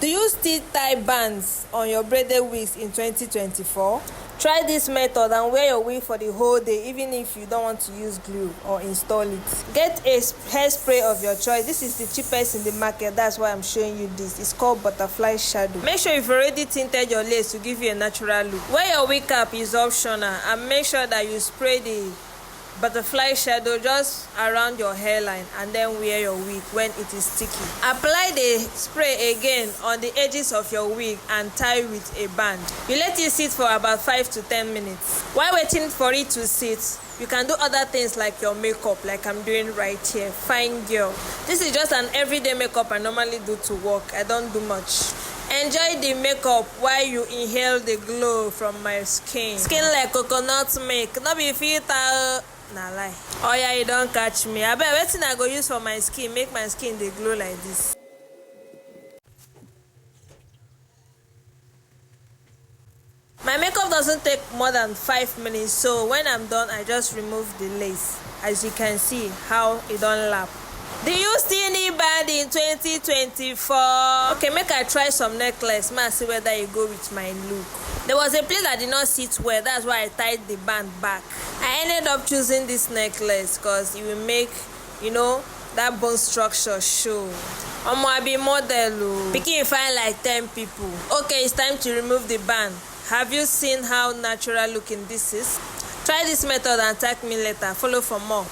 Do you still tie bands on your braided wigs in 2024? Try this method and wear your wig for the whole day even if you don't want to use glue or install it. Get a hairspray of your choice. This is the cheapest in the market, that's why I'm showing you this. It's called butterfly shadow. Make sure you've already tinted your lace to give you a natural look. Wear your wig cap is optional and make sure that you spray the butterfly shadow just around your hairline and then wear your wig when it is sticky. Apply the spray again on the edges of your wig and tie with a band. You let it sit for about 5 to 10 minutes. While waiting for it to sit, you can do other things like your makeup, like I'm doing right here. Fine girl. This is just an everyday makeup I normally do to work. I don't do much. Enjoy the makeup while you inhale the glow from my skin. Skin like coconut milk, no be filter. Na lie. Oh yeah, you don't catch me. I bet wetin I go use for my skin make my skin dey glow like this. My makeup doesn't take more than 5 minutes, so when I'm done I just remove the lace. As you can see how it don't lap. Do you still need band in 2024? Okay, make I try some necklace. May I see whether it go with my look. There was a place that did not sit well, that's why I tied the band back. I ended up choosing this necklace because it will make, that bone structure show. I be model. Pikin find like 10 people. Okay, it's time to remove the band. Have you seen how natural looking this is? Try this method and tag me later. Follow for more.